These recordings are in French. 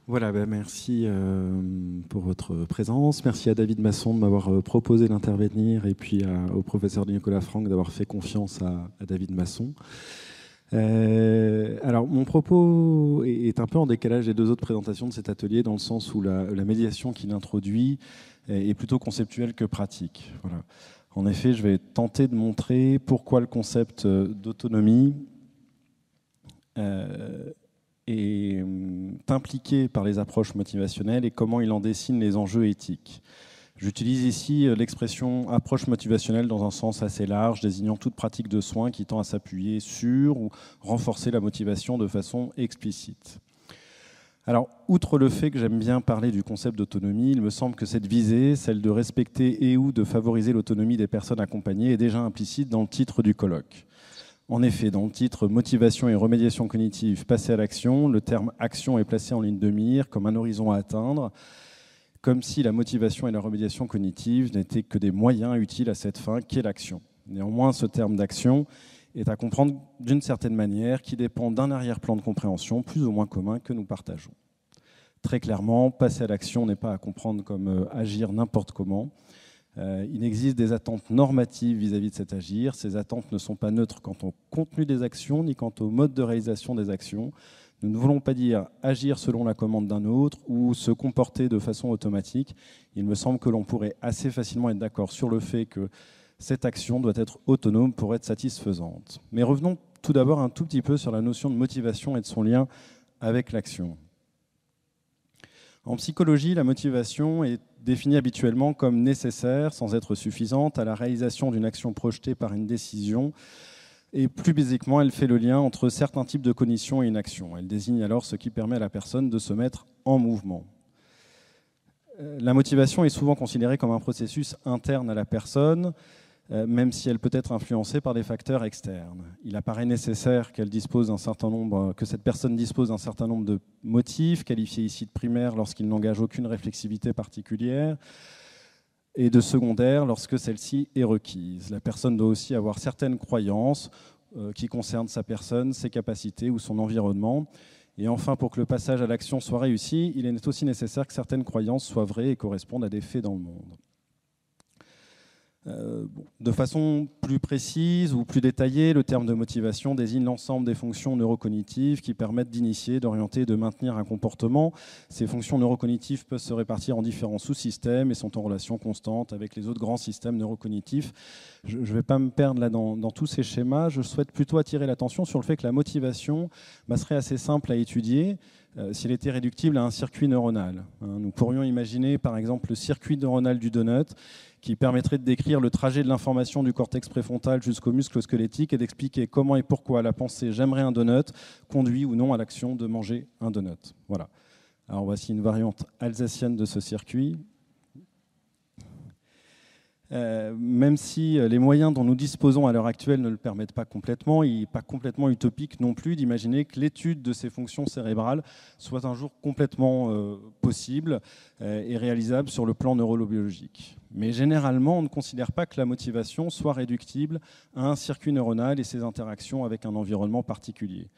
Voilà, merci pour votre présence. Merci à David Masson de m'avoir proposé d'intervenir et puis au professeur Nicolas Franck d'avoir fait confiance à David Masson. Alors, mon propos est un peu en décalage des deux autres présentations de cet atelier, dans le sens où la médiation qu'il introduit est plutôt conceptuelle que pratique. Voilà. En effet, je vais tenter de montrer pourquoi le concept d'autonomie est impliqué par les approches motivationnelles et comment il en dessine les enjeux éthiques. J'utilise ici l'expression approche motivationnelle dans un sens assez large, désignant toute pratique de soins qui tend à s'appuyer sur ou renforcer la motivation de façon explicite. Alors, outre le fait que j'aime bien parler du concept d'autonomie, il me semble que cette visée, celle de respecter et ou de favoriser l'autonomie des personnes accompagnées, est déjà implicite dans le titre du colloque. En effet, dans le titre « Motivation et remédiation cognitive, passer à l'action », le terme « action » est placé en ligne de mire comme un horizon à atteindre, comme si la motivation et la remédiation cognitive n'étaient que des moyens utiles à cette fin qu'est l'action. Néanmoins, ce terme d'action est à comprendre d'une certaine manière qui dépend d'un arrière-plan de compréhension plus ou moins commun que nous partageons. Très clairement, passer à l'action n'est pas à comprendre comme agir n'importe comment. Il existe des attentes normatives vis-à-vis de cet agir. Ces attentes ne sont pas neutres quant au contenu des actions ni quant au mode de réalisation des actions. Nous ne voulons pas dire agir selon la commande d'un autre ou se comporter de façon automatique. Il me semble que l'on pourrait assez facilement être d'accord sur le fait que cette action doit être autonome pour être satisfaisante. Mais revenons tout d'abord un tout petit peu sur la notion de motivation et de son lien avec l'action. En psychologie, la motivation est définie habituellement comme nécessaire, sans être suffisante, à la réalisation d'une action projetée par une décision. Et plus basiquement, elle fait le lien entre certains types de cognition et une action. Elle désigne alors ce qui permet à la personne de se mettre en mouvement. La motivation est souvent considérée comme un processus interne à la personne, même si elle peut être influencée par des facteurs externes. Il apparaît nécessaire que cette personne dispose d'un certain nombre de motifs, qualifiés ici de primaires lorsqu'ils n'engagent aucune réflexivité particulière, et de secondaires lorsque celle-ci est requise. La personne doit aussi avoir certaines croyances qui concernent sa personne, ses capacités ou son environnement. Et enfin, pour que le passage à l'action soit réussi, il est aussi nécessaire que certaines croyances soient vraies et correspondent à des faits dans le monde. De façon plus précise ou plus détaillée, le terme de motivation désigne l'ensemble des fonctions neurocognitives qui permettent d'initier, d'orienter et de maintenir un comportement. Ces fonctions neurocognitives peuvent se répartir en différents sous-systèmes et sont en relation constante avec les autres grands systèmes neurocognitifs. Je ne vais pas me perdre là dans tous ces schémas. Je souhaite plutôt attirer l'attention sur le fait que la motivation serait assez simple à étudier s'il était réductible à un circuit neuronal. Nous pourrions imaginer par exemple le circuit neuronal du donut qui permettrait de décrire le trajet de l'information du cortex préfrontal jusqu'au muscle squelettique et d'expliquer comment et pourquoi la pensée « j'aimerais un donut » conduit ou non à l'action de manger un donut. Voilà. Alors voici une variante alsacienne de ce circuit. Même si les moyens dont nous disposons à l'heure actuelle ne le permettent pas complètement, il n'est pas complètement utopique non plus d'imaginer que l'étude de ces fonctions cérébrales soit un jour complètement possible et réalisable sur le plan neurobiologique. Mais généralement, on ne considère pas que la motivation soit réductible à un circuit neuronal et ses interactions avec un environnement particulier.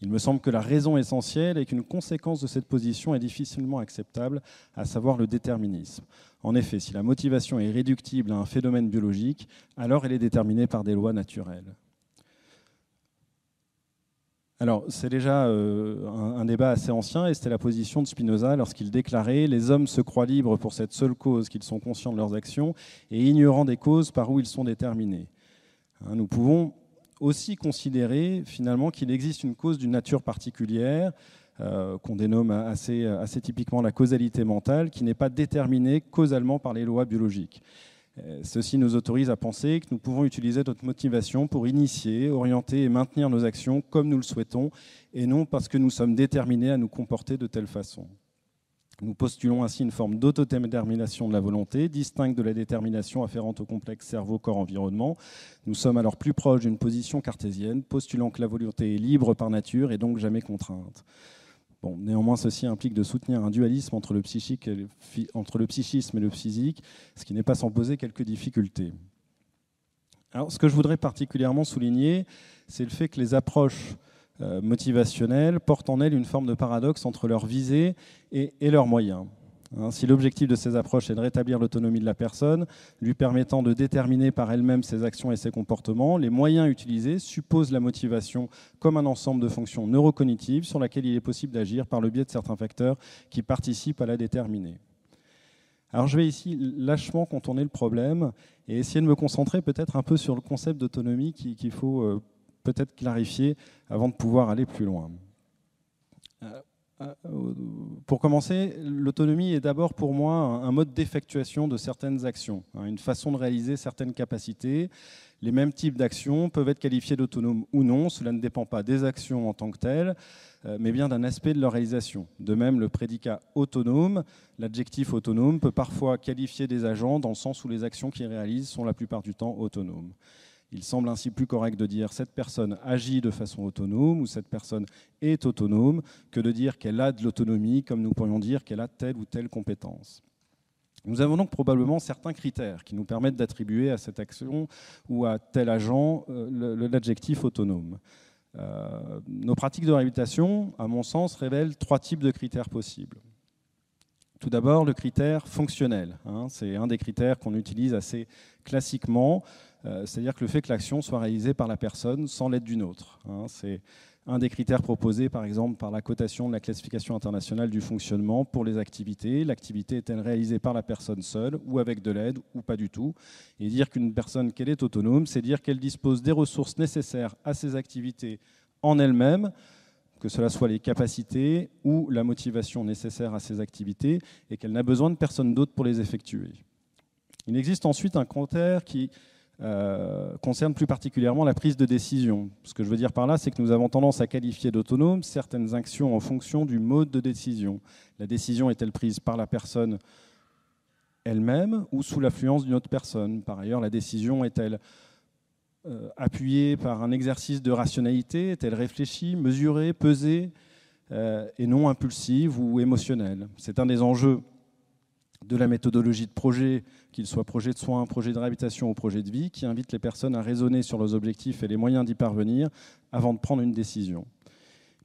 Il me semble que la raison essentielle est qu'une conséquence de cette position est difficilement acceptable, à savoir le déterminisme. En effet, si la motivation est réductible à un phénomène biologique, alors elle est déterminée par des lois naturelles. Alors, c'est déjà un débat assez ancien, et c'était la position de Spinoza lorsqu'il déclarait « Les hommes se croient libres pour cette seule cause qu'ils sont conscients de leurs actions et ignorant des causes par où ils sont déterminés ». Nous pouvons aussi considérer finalement qu'il existe une cause d'une nature particulière, qu'on dénomme assez typiquement la causalité mentale, qui n'est pas déterminée causalement par les lois biologiques. Ceci nous autorise à penser que nous pouvons utiliser notre motivation pour initier, orienter et maintenir nos actions comme nous le souhaitons, et non parce que nous sommes déterminés à nous comporter de telle façon. Nous postulons ainsi une forme d'autodétermination de la volonté, distincte de la détermination afférente au complexe cerveau-corps-environnement. Nous sommes alors plus proches d'une position cartésienne, postulant que la volonté est libre par nature et donc jamais contrainte. Bon, néanmoins, ceci implique de soutenir un dualisme entre le psychisme et le physique, ce qui n'est pas sans poser quelques difficultés. Alors, ce que je voudrais particulièrement souligner, c'est le fait que les approches motivationnelles portent en elles une forme de paradoxe entre leurs visées et leurs moyens. Si l'objectif de ces approches est de rétablir l'autonomie de la personne, lui permettant de déterminer par elle-même ses actions et ses comportements, les moyens utilisés supposent la motivation comme un ensemble de fonctions neurocognitives sur laquelle il est possible d'agir par le biais de certains facteurs qui participent à la déterminer. Alors je vais ici lâchement contourner le problème et essayer de me concentrer peut-être un peu sur le concept d'autonomie qu'il faut peut-être clarifier avant de pouvoir aller plus loin. Pour commencer, l'autonomie est d'abord pour moi un mode d'effectuation de certaines actions, une façon de réaliser certaines capacités. Les mêmes types d'actions peuvent être qualifiées d'autonomes ou non, cela ne dépend pas des actions en tant que telles, mais bien d'un aspect de leur réalisation. De même, le prédicat autonome, l'adjectif autonome, peut parfois qualifier des agents dans le sens où les actions qu'ils réalisent sont la plupart du temps autonomes. Il semble ainsi plus correct de dire « cette personne agit de façon autonome » ou « cette personne est autonome » que de dire qu'elle a de l'autonomie, comme nous pourrions dire qu'elle a telle ou telle compétence. Nous avons donc probablement certains critères qui nous permettent d'attribuer à cette action ou à tel agent l'adjectif autonome. Nos pratiques de réhabilitation, à mon sens, révèlent 3 types de critères possibles. Tout d'abord, le critère fonctionnel. C'est un des critères qu'on utilise assez classiquement, c'est-à-dire que le fait que l'action soit réalisée par la personne sans l'aide d'une autre. C'est un des critères proposés, par exemple, par la cotation de la classification internationale du fonctionnement pour les activités. L'activité est-elle réalisée par la personne seule ou avec de l'aide ou pas du tout? Et dire qu'une personne qu'elle est autonome, c'est dire qu'elle dispose des ressources nécessaires à ses activités en elle-même, que cela soit les capacités ou la motivation nécessaire à ses activités, et qu'elle n'a besoin de personne d'autre pour les effectuer. Il existe ensuite un critère qui concerne plus particulièrement la prise de décision. Ce que je veux dire par là, c'est que nous avons tendance à qualifier d'autonome certaines actions en fonction du mode de décision. La décision est-elle prise par la personne elle-même ou sous l'influence d'une autre personne? Par ailleurs, la décision est-elle appuyée par un exercice de rationalité? Est-elle réfléchie, mesurée, pesée et non impulsive ou émotionnelle? C'est un des enjeux de la méthodologie de projet, qu'il soit projet de soins, projet de réhabilitation ou projet de vie, qui invite les personnes à raisonner sur leurs objectifs et les moyens d'y parvenir avant de prendre une décision.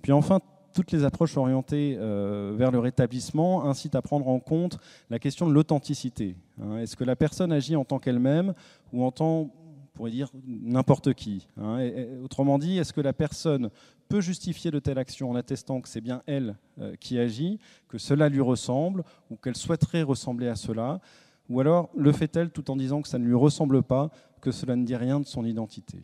Puis enfin, toutes les approches orientées vers le rétablissement incitent à prendre en compte la question de l'authenticité. Est-ce que la personne agit en tant qu'elle-même ou en tant, on pourrait dire, n'importe qui? Autrement dit, est-ce que la personne peut justifier de telle action en attestant que c'est bien elle qui agit, que cela lui ressemble ou qu'elle souhaiterait ressembler à cela, ou alors le fait-elle tout en disant que ça ne lui ressemble pas, que cela ne dit rien de son identité?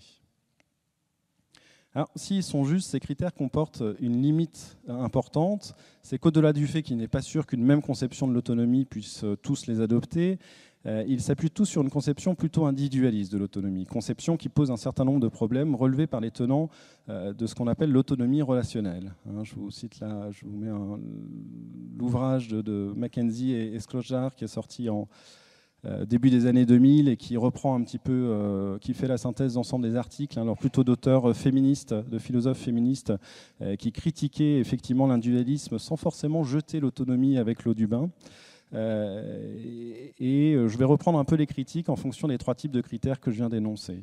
Alors, s'ils sont justes, ces critères comportent une limite importante, c'est qu'au-delà du fait qu'il n'est pas sûr qu'une même conception de l'autonomie puisse tous les adopter, ils s'appuient tous sur une conception plutôt individualiste de l'autonomie, conception qui pose un certain nombre de problèmes relevés par les tenants de ce qu'on appelle l'autonomie relationnelle. Je vous cite là, je vous mets l'ouvrage de Mackenzie et Schlosser qui est sorti en début des années 2000 et qui reprend un petit peu, qui fait la synthèse d'ensemble des articles, alors plutôt d'auteurs féministes, de philosophes féministes, qui critiquaient effectivement l'individualisme sans forcément jeter l'autonomie avec l'eau du bain. Et je vais reprendre un peu les critiques en fonction des 3 types de critères que je viens d'énoncer.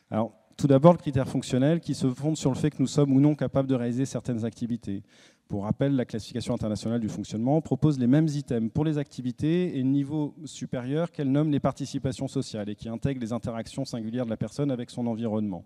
Alors, tout d'abord, le critère fonctionnel qui se fonde sur le fait que nous sommes ou non capables de réaliser certaines activités. Pour rappel, la classification internationale du fonctionnement propose les mêmes items pour les activités et le niveau supérieur qu'elle nomme les participations sociales et qui intègre les interactions singulières de la personne avec son environnement.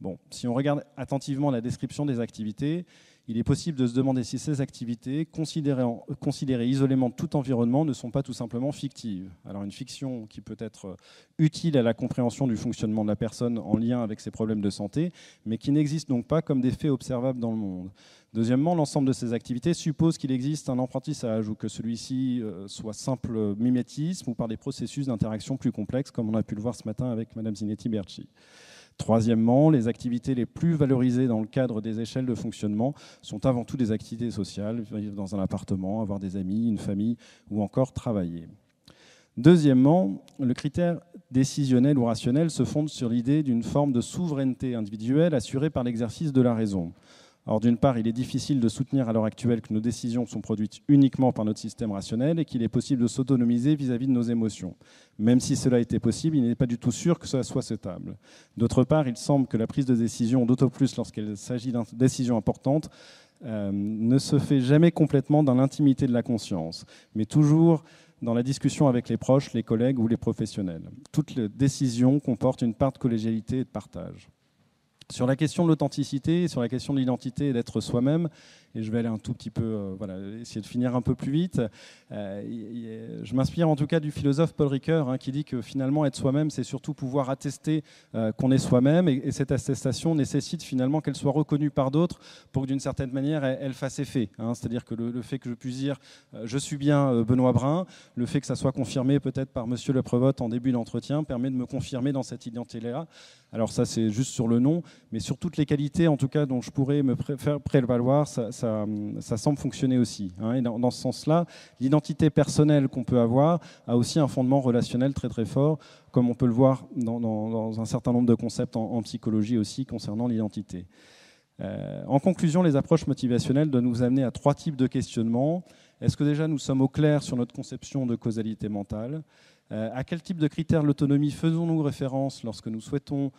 Bon, si on regarde attentivement la description des activités, il est possible de se demander si ces activités, considérées isolément de tout environnement, ne sont pas tout simplement fictives. Alors une fiction qui peut être utile à la compréhension du fonctionnement de la personne en lien avec ses problèmes de santé, mais qui n'existe donc pas comme des faits observables dans le monde. Deuxièmement, l'ensemble de ces activités suppose qu'il existe un apprentissage ou que celui-ci soit simple mimétisme ou par des processus d'interaction plus complexes, comme on a pu le voir ce matin avec Mme Zinetti-Berchi. Troisièmement, les activités les plus valorisées dans le cadre des échelles de fonctionnement sont avant tout des activités sociales, vivre dans un appartement, avoir des amis, une famille ou encore travailler. Deuxièmement, le critère décisionnel ou rationnel se fonde sur l'idée d'une forme de souveraineté individuelle assurée par l'exercice de la raison. Alors d'une part, il est difficile de soutenir à l'heure actuelle que nos décisions sont produites uniquement par notre système rationnel et qu'il est possible de s'autonomiser vis-à-vis de nos émotions. Même si cela était possible, il n'est pas du tout sûr que cela soit souhaitable. D'autre part, il semble que la prise de décision, d'autant plus lorsqu'il s'agit d'une décision importante, ne se fait jamais complètement dans l'intimité de la conscience, mais toujours dans la discussion avec les proches, les collègues ou les professionnels. Toute décision comporte une part de collégialité et de partage. Sur la question de l'authenticité, sur la question de l'identité et d'être soi-même, et je vais aller un tout petit peu, essayer de finir un peu plus vite. Je m'inspire en tout cas du philosophe Paul Ricoeur, qui dit que finalement être soi-même, c'est surtout pouvoir attester qu'on est soi-même, et cette attestation nécessite finalement qu'elle soit reconnue par d'autres pour que d'une certaine manière elle fasse effet. C'est-à-dire que le fait que je puisse dire je suis bien Benoît Brun, le fait que ça soit confirmé peut-être par Monsieur le Prévost en début d'entretien permet de me confirmer dans cette identité-là. Alors ça c'est juste sur le nom, mais sur toutes les qualités en tout cas dont je pourrais me faire prévaloir, ça semble fonctionner aussi. Et dans ce sens-là, l'identité personnelle qu'on peut avoir a aussi un fondement relationnel très très fort, comme on peut le voir dans un certain nombre de concepts en psychologie aussi concernant l'identité. En conclusion, les approches motivationnelles doivent nous amener à 3 types de questionnements. Est-ce que déjà nous sommes au clair sur notre conception de causalité mentale ? À quel type de critères de l'autonomie faisons-nous référence lorsque nous souhaitons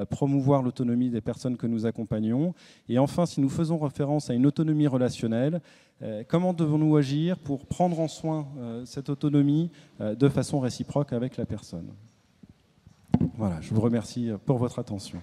promouvoir l'autonomie des personnes que nous accompagnons ? Et enfin, si nous faisons référence à une autonomie relationnelle, comment devons-nous agir pour prendre en soin cette autonomie de façon réciproque avec la personne ? Voilà, je vous remercie pour votre attention.